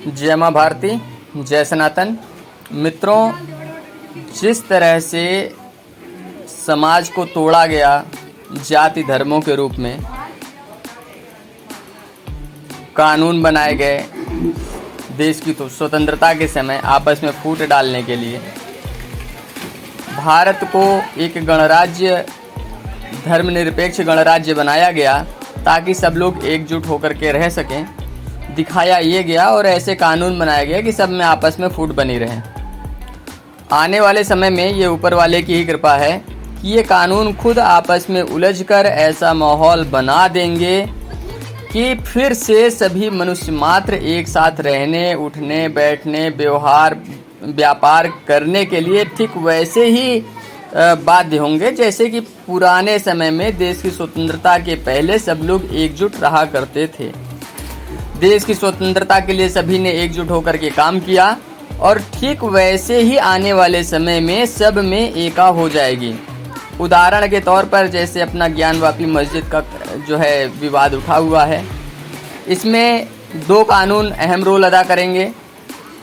जय माँ भारती, जय सनातन। मित्रों, जिस तरह से समाज को तोड़ा गया जाति धर्मों के रूप में, कानून बनाए गए देश की तो स्वतंत्रता के समय आपस में फूट डालने के लिए, भारत को एक गणराज्य, धर्मनिरपेक्ष गणराज्य बनाया गया ताकि सब लोग एकजुट होकर के रह सकें, दिखाया ये गया और ऐसे कानून बनाया गया कि सब में आपस में फूट बनी रहे। आने वाले समय में ये ऊपर वाले की ही कृपा है कि ये कानून खुद आपस में उलझकर ऐसा माहौल बना देंगे कि फिर से सभी मनुष्य मात्र एक साथ रहने, उठने, बैठने, व्यवहार, व्यापार करने के लिए ठीक वैसे ही बाध्य होंगे जैसे कि पुराने समय में देश की स्वतंत्रता के पहले सब लोग एकजुट रहा करते थे। देश की स्वतंत्रता के लिए सभी ने एकजुट होकर के काम किया और ठीक वैसे ही आने वाले समय में सब में एका हो जाएगी। उदाहरण के तौर पर जैसे अपना ज्ञानवापी मस्जिद का जो है विवाद उठा हुआ है, इसमें दो कानून अहम रोल अदा करेंगे।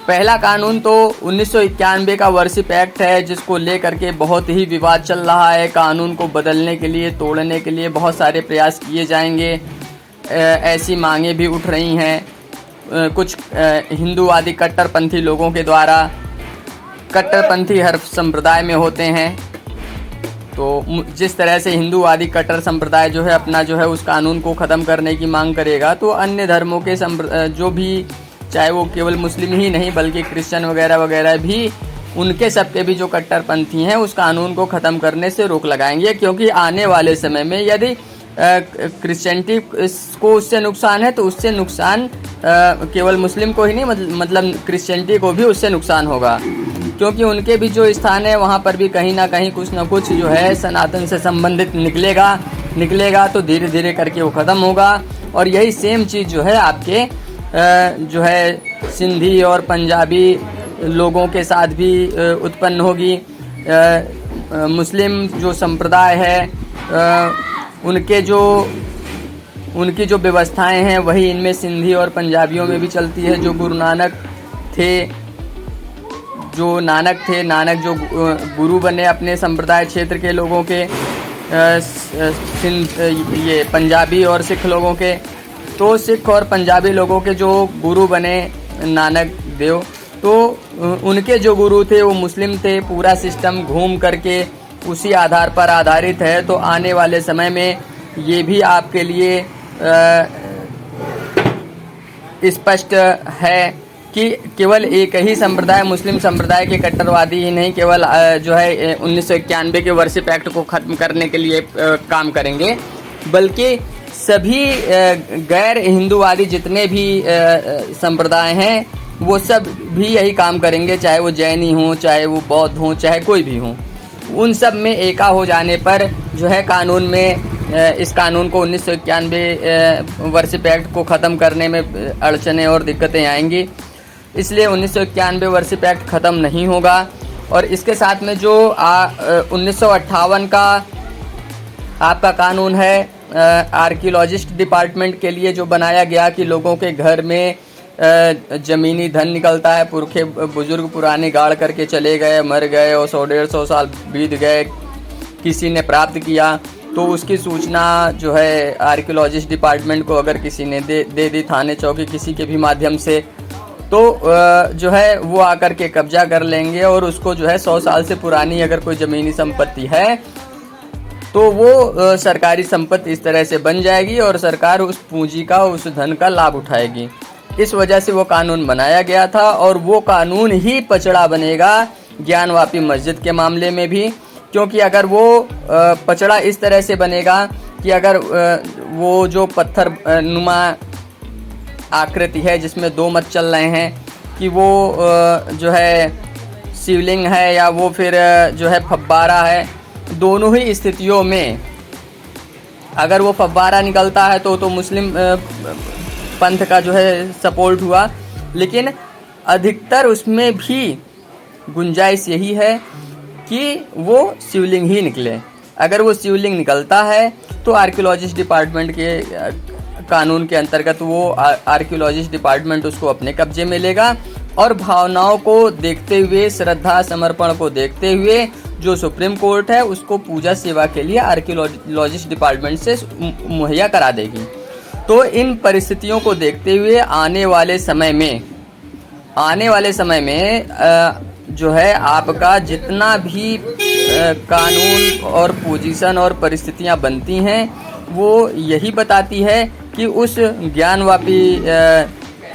पहला कानून तो 1991 का वर्शिप एक्ट है, जिसको लेकर के बहुत ही विवाद चल रहा है। कानून को बदलने के लिए, तोड़ने के लिए बहुत सारे प्रयास किए जाएंगे। ऐसी मांगे भी उठ रही हैं कुछ हिंदूवादी कट्टरपंथी लोगों के द्वारा। कट्टरपंथी हर संप्रदाय में होते हैं, तो जिस तरह से हिंदूवादी कट्टर संप्रदाय जो है अपना जो है उस कानून को ख़त्म करने की मांग करेगा, तो अन्य धर्मों के जो भी, चाहे वो केवल मुस्लिम ही नहीं बल्कि क्रिश्चियन वगैरह वगैरह भी, उनके सबके भी जो कट्टरपंथी हैं उस कानून को ख़त्म करने से रोक लगाएंगे। क्योंकि आने वाले समय में यदि क्रिश्चियनिटी को उससे नुकसान है तो उससे नुकसान केवल मुस्लिम को ही नहीं, मतलब क्रिश्चियनिटी को भी उससे नुकसान होगा। क्योंकि उनके भी जो स्थान है वहाँ पर भी कहीं ना कहीं कुछ ना कुछ जो है सनातन से संबंधित निकलेगा तो धीरे धीरे करके वो ख़त्म होगा। और यही सेम चीज़ जो है आपके जो है सिंधी और पंजाबी लोगों के साथ भी उत्पन्न होगी। मुस्लिम जो संप्रदाय है उनकी जो व्यवस्थाएं हैं वही इनमें सिंधी और पंजाबियों में भी चलती है। जो गुरु नानक थे, नानक जो गुरु बने अपने संप्रदाय क्षेत्र के लोगों के, ये पंजाबी और सिख लोगों के, तो सिख और पंजाबी लोगों के जो गुरु बने नानक देव, तो उनके जो गुरु थे वो मुस्लिम थे। पूरा सिस्टम घूम करके उसी आधार पर आधारित है। तो आने वाले समय में ये भी आपके लिए स्पष्ट है कि केवल एक ही संप्रदाय, मुस्लिम संप्रदाय के कट्टरवादी ही नहीं केवल जो है 1991 के वर्शिप एक्ट को ख़त्म करने के लिए काम करेंगे, बल्कि सभी गैर हिंदूवादी जितने भी संप्रदाय हैं वो सब भी यही काम करेंगे। चाहे वो जैनी हों, चाहे वो बौद्ध हों, चाहे कोई भी हों, उन सब में एका हो जाने पर जो है कानून में, इस कानून को 1991 वर्शिप एक्ट को ख़त्म करने में अड़चनें और दिक्कतें आएंगी। इसलिए 1991 वर्शिप एक्ट ख़त्म नहीं होगा। और इसके साथ में जो 1958 का आपका कानून है आर्कियोलॉजिस्ट डिपार्टमेंट के लिए जो बनाया गया कि लोगों के घर में ज़मीनी धन निकलता है, पुरखे बुजुर्ग पुराने गाड़ करके चले गए, मर गए और 100-150 साल बीत गए, किसी ने प्राप्त किया तो उसकी सूचना जो है आर्कियोलॉजिस्ट डिपार्टमेंट को अगर किसी ने दे दी, थाने चौकी किसी के भी माध्यम से, तो जो है वो आकर के कब्जा कर लेंगे और उसको जो है 100 साल से पुरानी अगर कोई ज़मीनी संपत्ति है तो वो सरकारी संपत्ति इस तरह से बन जाएगी और सरकार उस पूंजी का, उस धन का लाभ उठाएगी। इस वजह से वो कानून बनाया गया था और वो कानून ही पचड़ा बनेगा ज्ञानवापी मस्जिद के मामले में भी। क्योंकि अगर वो पचड़ा इस तरह से बनेगा कि अगर वो जो पत्थर नुमा आकृति है जिसमें दो मत चल रहे हैं कि वो जो है शिवलिंग है या वो फिर जो है फव्वारा है, दोनों ही स्थितियों में अगर वो फव्वारा निकलता है तो मुस्लिम पंथ का जो है सपोर्ट हुआ, लेकिन अधिकतर उसमें भी गुंजाइश यही है कि वो शिवलिंग ही निकले। अगर वो शिवलिंग निकलता है तो आर्कियोलॉजिस्ट डिपार्टमेंट के कानून के अंतर्गत वो आर्कियोलॉजिस्ट डिपार्टमेंट उसको अपने कब्जे में लेगा और भावनाओं को देखते हुए, श्रद्धा समर्पण को देखते हुए जो सुप्रीम कोर्ट है उसको पूजा सेवा के लिए आर्कियोलॉजिस्ट डिपार्टमेंट से मुहैया करा देगी। तो इन परिस्थितियों को देखते हुए आने वाले समय में जो है आपका जितना भी कानून और पोजीशन और परिस्थितियां बनती हैं वो यही बताती है कि उस ज्ञानवापी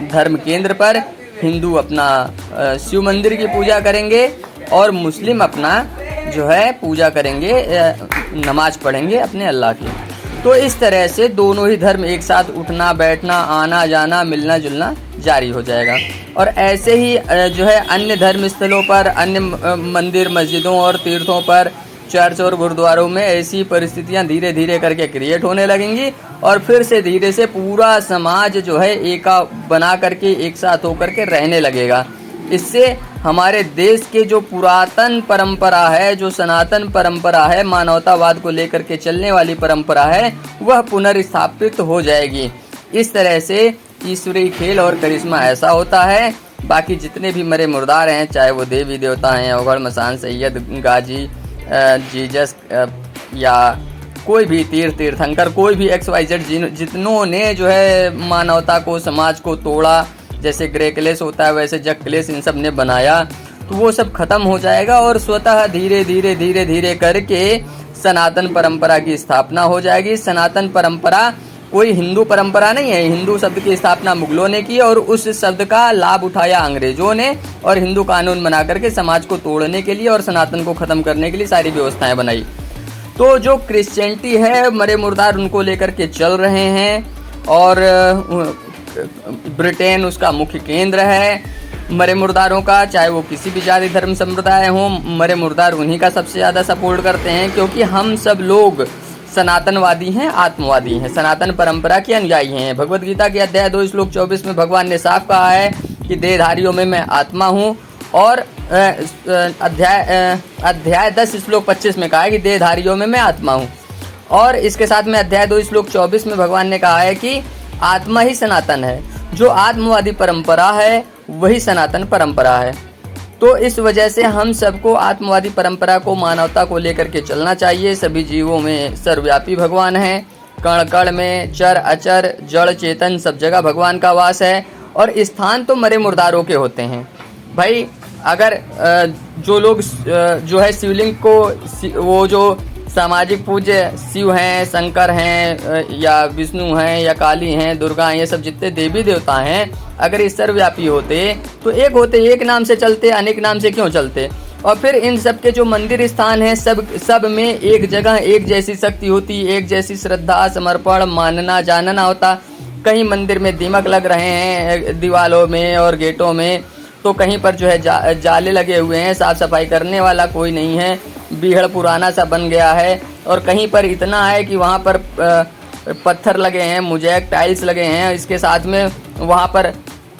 धर्म केंद्र पर हिंदू अपना शिव मंदिर की पूजा करेंगे और मुस्लिम अपना जो है पूजा करेंगे, नमाज पढ़ेंगे अपने अल्लाह की। तो इस तरह से दोनों ही धर्म एक साथ उठना बैठना, आना जाना, मिलना जुलना जारी हो जाएगा। और ऐसे ही जो है अन्य धर्म स्थलों पर, अन्य मंदिर मस्जिदों और तीर्थों पर, चर्च और गुरुद्वारों में ऐसी परिस्थितियां धीरे धीरे करके क्रिएट होने लगेंगी और फिर से धीरे से पूरा समाज जो है एका बना करके एक साथ होकर के रहने लगेगा। इससे हमारे देश के जो पुरातन परंपरा है, जो सनातन परंपरा है, मानवतावाद को लेकर के चलने वाली परंपरा है, वह पुनर्स्थापित हो जाएगी। इस तरह से ईश्वरीय खेल और करिश्मा ऐसा होता है। बाकी जितने भी मरे मुर्दार हैं, चाहे वो देवी देवता हैं, अवघड़ मसान, सैयद, गाजी, जीजस या कोई भी तीर्थंकर, कोई भी XYZ, जितनों ने जो है मानवता को, समाज को तोड़ा, जैसे ग्रे क्लेश होता है वैसे जग क्लेश इन सब ने बनाया, तो वो सब खत्म हो जाएगा और स्वतः धीरे धीरे करके सनातन परंपरा की स्थापना हो जाएगी। सनातन परंपरा कोई हिंदू परंपरा नहीं है। हिंदू शब्द की स्थापना मुगलों ने की और उस शब्द का लाभ उठाया अंग्रेजों ने और हिंदू कानून बना करके समाज को तोड़ने के लिए और सनातन को खत्म करने के लिए सारी व्यवस्थाएं बनाई। तो जो क्रिश्चियनिटी है, मरे मुर्दार उनको लेकर के चल रहे हैं और ब्रिटेन उसका मुख्य केंद्र है मरे मुर्दारों का। चाहे वो किसी भी जाति धर्म संप्रदाय हो, मरे मुर्दार उन्हीं का सबसे ज़्यादा सपोर्ट करते हैं, क्योंकि हम सब लोग सनातनवादी हैं, आत्मवादी हैं, सनातन परंपरा के अनुयायी हैं। भगवत गीता के अध्याय 2 श्लोक 24 में भगवान ने साफ कहा है कि देहधारियों में मैं आत्मा हूँ, और अध्याय 10 श्लोक 25 में कहा है कि देहधारियों में मैं आत्मा हूँ, और इसके साथ में अध्याय 2 श्लोक 24 में भगवान ने कहा है कि आत्मा ही सनातन है। जो आत्मवादी परंपरा है वही सनातन परंपरा है। तो इस वजह से हम सबको आत्मवादी परंपरा को, मानवता को लेकर के चलना चाहिए। सभी जीवों में सर्वव्यापी भगवान है, कण कण में चर अचर जड़ चेतन सब जगह भगवान का वास है, और स्थान तो मरे मुर्दारों के होते हैं। भाई अगर जो लोग जो है शिवलिंग को, वो जो सामाजिक पूज्य शिव हैं, शंकर हैं, या विष्णु हैं, या काली हैं, दुर्गा हैं, ये सब जितने देवी देवता हैं, अगर इस सर्वव्यापी होते तो एक नाम से चलते, अनेक नाम से क्यों चलते? और फिर इन सब के जो मंदिर स्थान हैं, सब में एक जगह एक जैसी शक्ति होती, एक जैसी श्रद्धा समर्पण मानना जानना होता। कहीं मंदिर में दीमक लग रहे हैं दीवालों में और गेटों में, तो कहीं पर जो है जाले लगे हुए हैं, साफ सफाई करने वाला कोई नहीं है, बीहड़ पुराना सा बन गया है, और कहीं पर इतना है कि वहाँ पर पत्थर लगे हैं, मोज़ेक टाइल्स लगे हैं, इसके साथ में वहाँ पर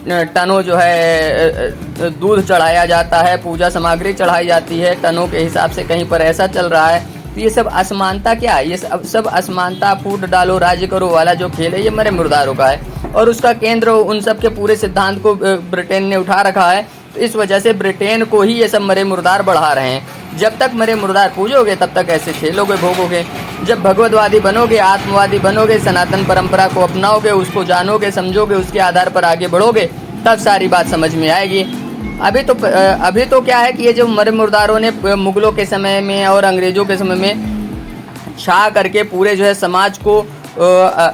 टनों जो है दूध चढ़ाया जाता है, पूजा सामग्री चढ़ाई जाती है टनों के हिसाब से, कहीं पर ऐसा चल रहा है। तो ये सब असमानता क्या है? ये सब असमानता, फूट डालो राज्य करो वाला जो खेल है, ये मरे मुर्दारों का है, और उसका केंद्र उन सब के पूरे सिद्धांत को ब्रिटेन ने उठा रखा है। तो इस वजह से ब्रिटेन को ही ये सब मरे मुर्दार बढ़ा रहे हैं। जब तक मरे मुर्दार पूजोगे तब तक ऐसे खेलोगे, भोगोगे। जब भगवतवादी बनोगे, आत्मवादी बनोगे, सनातन परंपरा को अपनाओगे, उसको जानोगे, समझोगे, उसके आधार पर आगे बढ़ोगे, तब सारी बात समझ में आएगी। अभी तो क्या है कि ये जो मरे मुर्दारों ने मुगलों के समय में और अंग्रेजों के समय में छा करके पूरे जो है समाज को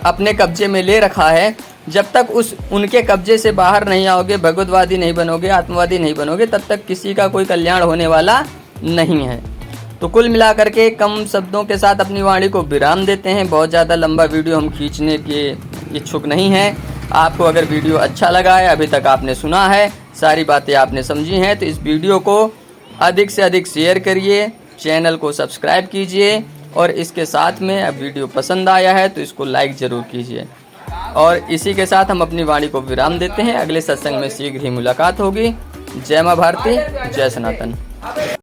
अपने कब्जे में ले रखा है, जब तक उनके कब्जे से बाहर नहीं आओगे, भगवतवादी नहीं बनोगे, आत्मवादी नहीं बनोगे, तब तक किसी का कोई कल्याण होने वाला नहीं है। तो कुल मिलाकर के कम शब्दों के साथ अपनी वाणी को विराम देते हैं। बहुत ज़्यादा लंबा वीडियो हम खींचने के इच्छुक नहीं हैं। आपको अगर वीडियो अच्छा लगा है, अभी तक आपने सुना है, सारी बातें आपने समझी हैं, तो इस वीडियो को अधिक से अधिक शेयर करिए, चैनल को सब्सक्राइब कीजिए, और इसके साथ में अब वीडियो पसंद आया है तो इसको लाइक ज़रूर कीजिए। और इसी के साथ हम अपनी वाणी को विराम देते हैं। अगले सत्संग में शीघ्र ही मुलाकात होगी। जय माँ भारती, जय सनातन।